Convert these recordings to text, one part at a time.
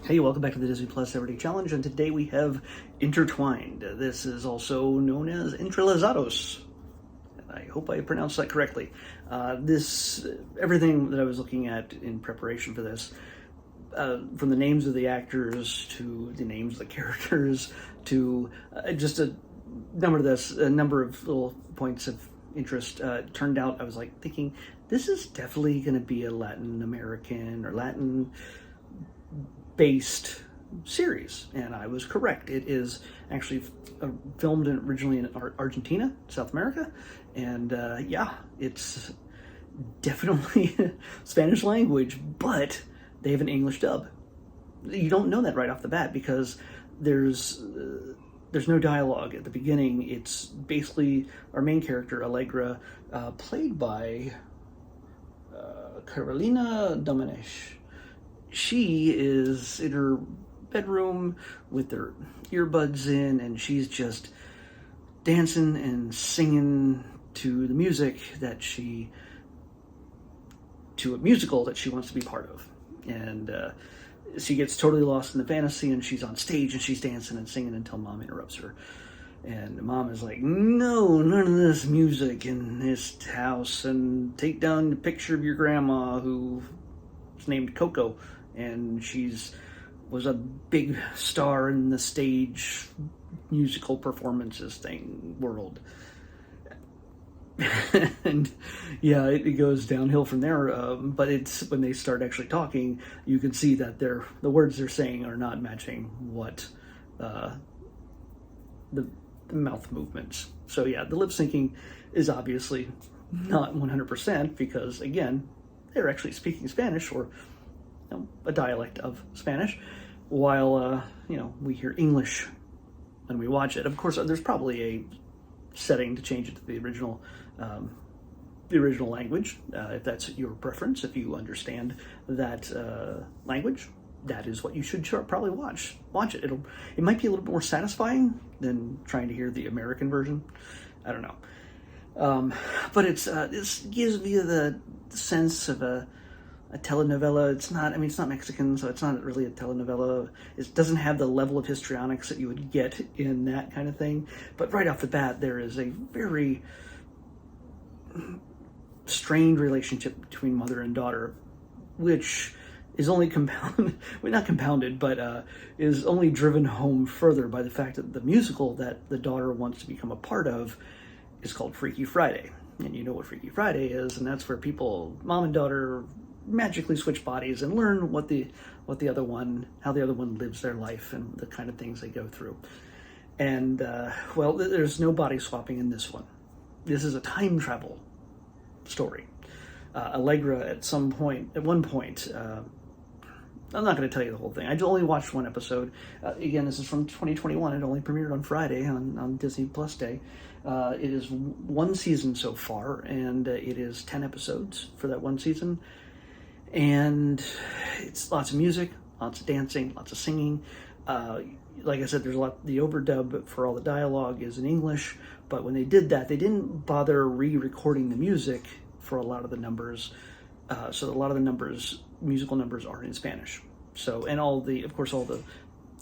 Hey, welcome back to the Disney Plus Everyday Challenge, and today we have Intertwined. This is also known as Entrelazados. I hope I pronounced that correctly. Everything that I was looking at in preparation for this, from the names of the actors to the names of the characters to just a number of little points of interest, turned out I was like thinking, this is definitely going to be a Latin American or Latin based series, and I was correct. It is actually filmed originally in Argentina, South America, and it's definitely Spanish language, but they have an English dub. You don't know that right off the bat because there's no dialogue at the beginning. It's basically our main character, Allegra, played by Carolina Domenech. She is in her bedroom with her earbuds in, and she's just dancing and singing to the music to a musical that she wants to be part of. And she gets totally lost in the fantasy, and she's on stage and she's dancing and singing until Mom interrupts her. And Mom is like, no, none of this music in this house, and take down the picture of your grandma who's named Coco, and was a big star in the stage musical performances world. And yeah, it goes downhill from there. But it's when they start actually talking, you can see that the words they're saying are not matching what the mouth movements. So yeah, the lip syncing is obviously not 100% because again, they're actually speaking Spanish or a dialect of Spanish, while we hear English when we watch it. Of course, there's probably a setting to change it to the original language, if that's your preference. If you understand that language, that is what you should probably watch. Watch it. It might be a little bit more satisfying than trying to hear the American version. I don't know, but this gives me the sense of a telenovela. It's not Mexican, so it's not really a telenovela. It doesn't have the level of histrionics that you would get in that kind of thing. But right off the bat, there is a very strained relationship between mother and daughter, which is only compounded, but is only driven home further by the fact that the musical that the daughter wants to become a part of is called Freaky Friday. And you know what Freaky Friday is, and that's where mom and daughter, magically switch bodies and learn how the other one lives their life and the kind of things they go through. And there's no body swapping in this one. This is a time travel story. Allegra at one point, I'm not going to tell you the whole thing. I only watched one episode. Again, this is from 2021. It only premiered on Friday on Disney Plus Day. It is one season so far, and it is 10 episodes for that one season. And it's lots of music, lots of dancing, lots of singing. Like I said, there's the overdub for all the dialogue is in English, but when they did that, they didn't bother re-recording the music for a lot of the numbers. So a lot of the musical numbers are in Spanish. So, and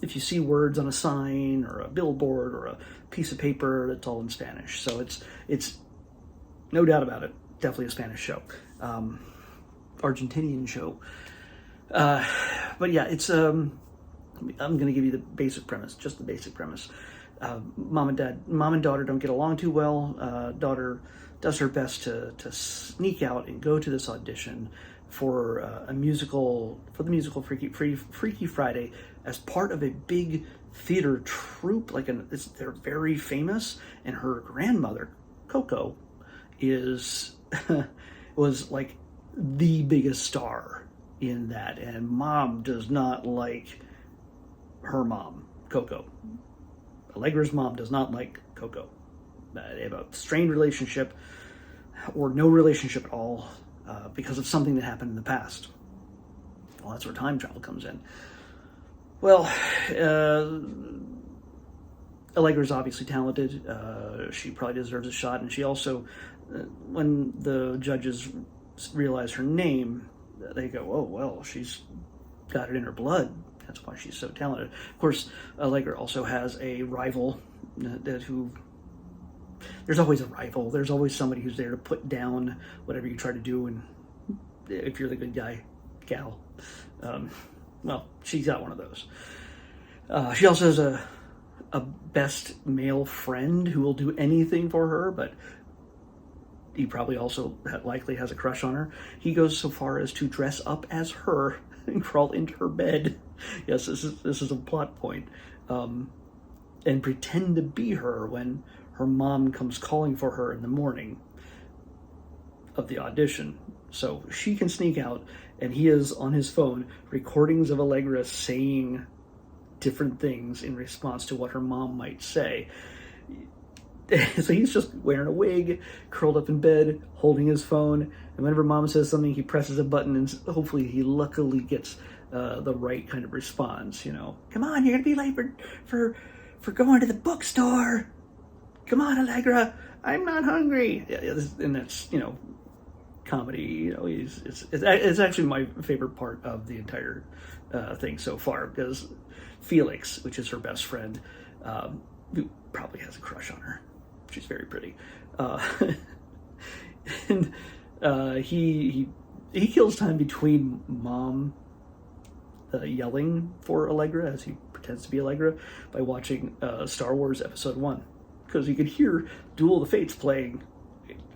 if you see words on a sign or a billboard or a piece of paper, it's all in Spanish. So it's no doubt about it, definitely a Spanish show. Argentinian show. But yeah, I'm going to give you the basic premise, just the basic premise. Mom and daughter don't get along too well. Daughter does her best to sneak out and go to this audition for the musical Freaky Friday as part of a big theater troupe. They're very famous, and her grandmother Coco was like the biggest star in that, and Mom does not like her mom, Coco. Allegra's mom does not like Coco. They have a strained relationship, or no relationship at all, because of something that happened in the past. Well, that's where time travel comes in. Well, Allegra's obviously talented. She probably deserves a shot, and she also, when the judges realize her name, they go, oh, well, she's got it in her blood. That's why she's so talented. Of course, Allegra also has a rival who... There's always a rival. There's always somebody who's there to put down whatever you try to do, and if you're the good guy, gal. Well, she's got one of those. She also has a best male friend who will do anything for her, but he probably also likely has a crush on her. He goes so far as to dress up as her and crawl into her bed. Yes, this is a plot point. And pretend to be her when her mom comes calling for her in the morning of the audition. So she can sneak out, and he is on his phone recordings of Allegra saying different things in response to what her mom might say. So he's just wearing a wig, curled up in bed, holding his phone, and whenever mom says something, he presses a button, and hopefully he luckily gets the right kind of response. Come on, you're gonna be late for going to the bookstore. Come on, Allegra, I'm not hungry. And that's comedy. It's actually my favorite part of the entire thing so far, because Felix, which is her best friend, who probably has a crush on her. She's very pretty. And he kills time between mom yelling for Allegra, as he pretends to be Allegra, by watching Star Wars Episode 1. Because you could hear Duel of the Fates playing.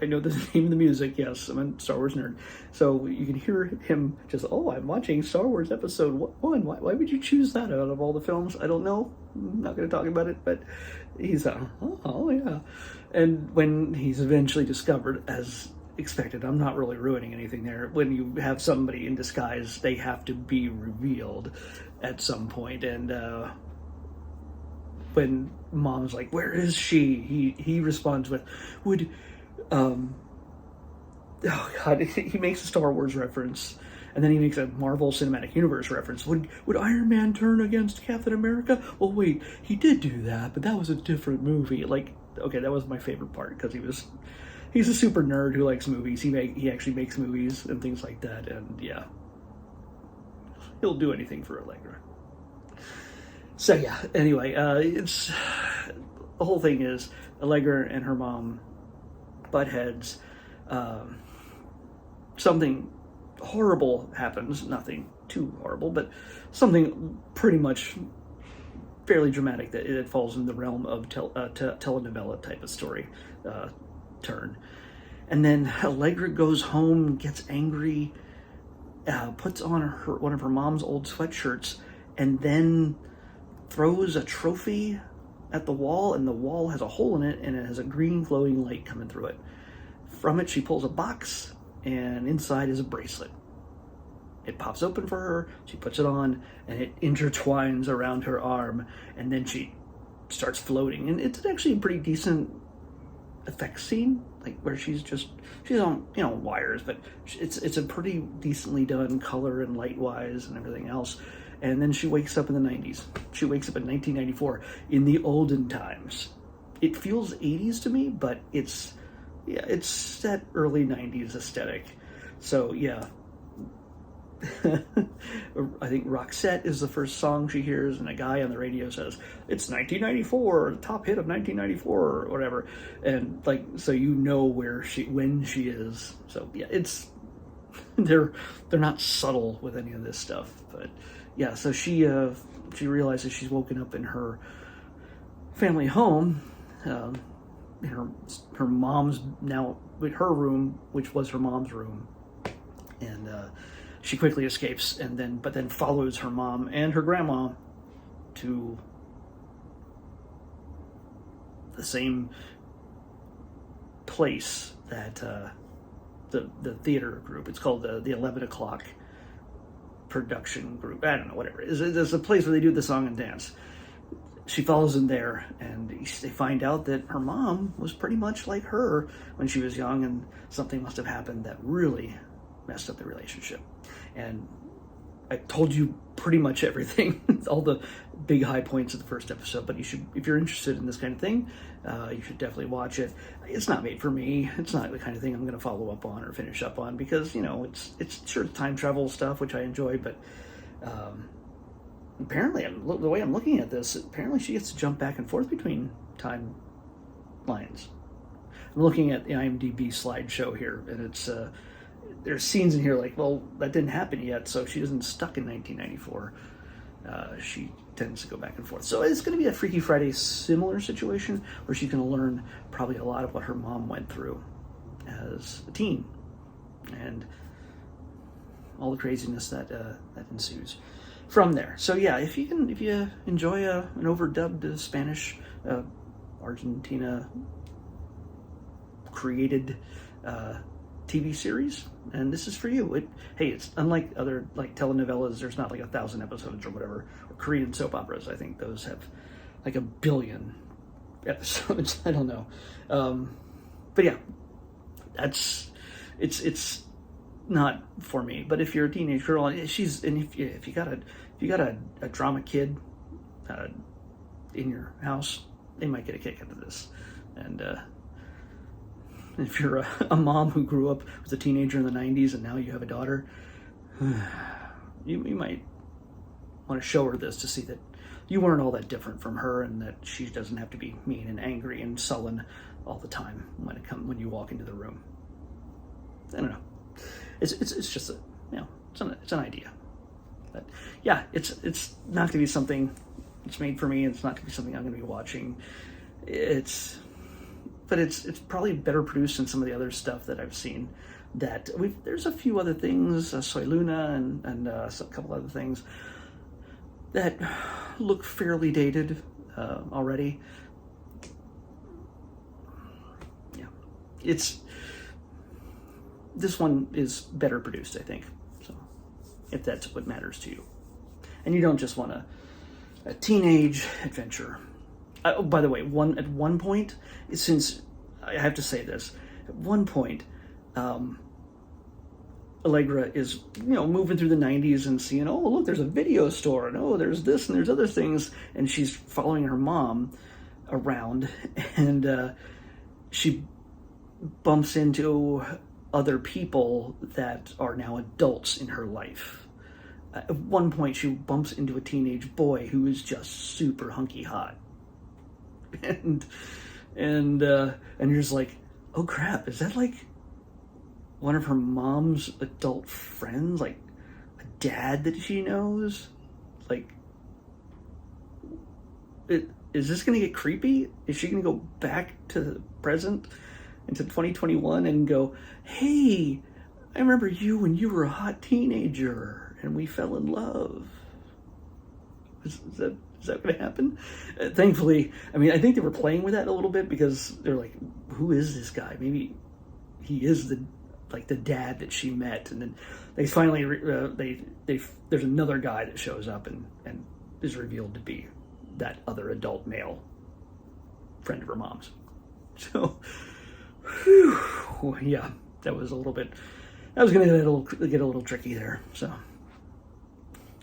I know the name of the music, yes, I'm a Star Wars nerd. So you can hear him just, I'm watching Star Wars Episode 1. Why would you choose that out of all the films? I don't know. I'm not going to talk about it, but he's, yeah. And when he's eventually discovered, as expected, I'm not really ruining anything there. When you have somebody in disguise, they have to be revealed at some point. And when mom's like, where is she? He responds with, he makes a Star Wars reference, and then he makes a Marvel Cinematic Universe reference. Would Iron Man turn against Captain America? Well, wait, he did do that, but that was a different movie. Okay, that was my favorite part, because he's a super nerd who likes movies. He actually makes movies and things like that, and yeah, he'll do anything for Allegra. So yeah, anyway, it's the whole thing is Allegra and her mom butt heads. Something horrible happens. Nothing too horrible, but something pretty much fairly dramatic that it falls in the realm of telenovela type of story turn. And then Allegra goes home, gets angry, puts on one of her mom's old sweatshirts, and then throws a trophy at the wall, and the wall has a hole in it, and it has a green glowing light coming through it. From it, she pulls a box, and inside is a bracelet. It pops open for her, she puts it on, and it intertwines around her arm, and then she starts floating. And it's actually a pretty decent effects scene, where she's on wires, but it's a pretty decently done color and light wise and everything else. And then she wakes up in the 90s. She wakes up in 1994 in the olden times. It feels 80s to me, but it's that early 90s aesthetic. So yeah, I think Roxette is the first song she hears, and a guy on the radio says, it's 1994, top hit of 1994 or whatever. And so when she is. So yeah, they're not subtle with any of this stuff, but yeah, so she realizes she's woken up in her family home, her mom's now with her room, which was her mom's room, and she quickly escapes, but then follows her mom and her grandma to the same place that the theater group. It's called the 11 o'clock production group. I don't know, whatever it is. There's a place where they do the song and dance. She follows them there, and they find out that her mom was pretty much like her when she was young, and something must have happened that really messed up the relationship. And I told you pretty much everything, all the big high points of the first episode, but if you're interested in this kind of thing, you should definitely watch it. It's not made for me. It's not the kind of thing I'm going to follow up on or finish up on, because, it's sure time travel stuff, which I enjoy, but apparently, the way I'm looking at this, apparently she gets to jump back and forth between timelines. I'm looking at the IMDb slideshow here, and it's there's scenes in here like, well, that didn't happen yet, so she isn't stuck in 1994. She tends to go back and forth. So it's going to be a Freaky Friday similar situation where she's going to learn probably a lot of what her mom went through as a teen, and all the craziness that ensues from there. So yeah, if you enjoy an overdubbed Spanish, Argentina created TV series, and this is for you. Hey, it's unlike other like telenovelas. There's not like 1,000 episodes or whatever. Or Korean soap operas. I think those have like 1 billion episodes. I don't know, but yeah, it's not for me. But if you're a teenage girl, if you got a drama kid in your house, they might get a kick out of this. And if you're a mom who grew up with a teenager in the 90s and now you have a daughter, you might want to show her this to see that you weren't all that different from her, and that she doesn't have to be mean and angry and sullen all the time when you walk into the room. I don't know. It's just it's an idea. But yeah, it's not going to be something that's made for me. It's not going to be something I'm going to be watching. But it's probably better produced than some of the other stuff that I've seen. There's a few other things, Soy Luna and a couple other things that look fairly dated already. Yeah, this one is better produced, I think. So, if that's what matters to you, and you don't just want a teenage adventure. Oh, by the way, at one point, since I have to say this, at one point, Allegra is, moving through the 90s and seeing, oh, look, there's a video store, and oh, there's this and there's other things, and she's following her mom around, and she bumps into other people that are now adults in her life. At one point, she bumps into a teenage boy who is just super hunky hot. And you're just like, oh crap, is that like one of her mom's adult friends, like a dad that she knows? Like, is this gonna get creepy? Is she gonna go back to the present, into 2021, and go, hey, I remember you when you were a hot teenager and we fell in love? Is that going to happen? Thankfully, I think they were playing with that a little bit, because they're like, who is this guy? Maybe he is the dad that she met. And then they finally, there's another guy that shows up and is revealed to be that other adult male friend of her mom's. So, yeah, that was going to get a little tricky there. So,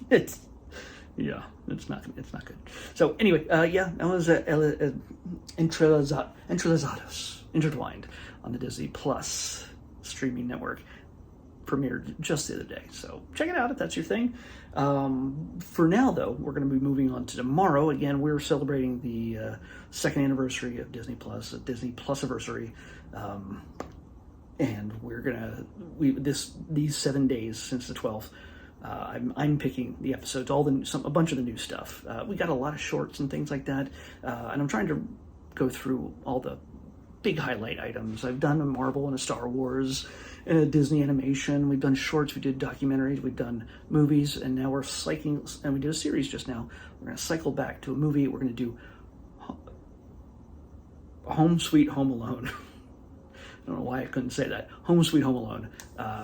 it's not good. So anyway, that was Entrelazados, Intertwined, on the Disney Plus streaming network. Premiered just the other day, so check it out if that's your thing. For now, though, we're going to be moving on to tomorrow. Again, we're celebrating the second anniversary of Disney Plus, Disney Plus-iversary, and these 7 days since the 12th. I'm picking the episodes, a bunch of the new stuff. We got a lot of shorts and things like that, and I'm trying to go through all the big highlight items. I've done a Marvel and a Star Wars and a Disney animation. We've done shorts, we did documentaries, we've done movies, and now we're cycling, and we did a series just now. We're going to cycle back to a movie. We're going to do Home Sweet Home Alone. I don't know why I couldn't say that. Home Sweet Home Alone,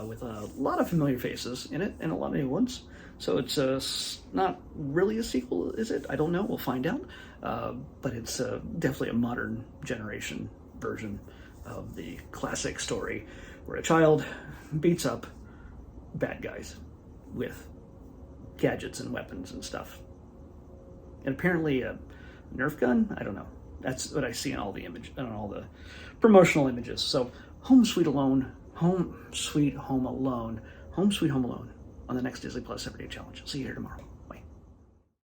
with a lot of familiar faces in it and a lot of new ones. So it's not really a sequel, is it? I don't know. We'll find out. But it's definitely a modern generation version of the classic story where a child beats up bad guys with gadgets and weapons and stuff. And apparently a Nerf gun? I don't know. That's what I see in all the promotional images. So Home Sweet Home Alone on the next Disney Plus Everyday Challenge. See you here tomorrow.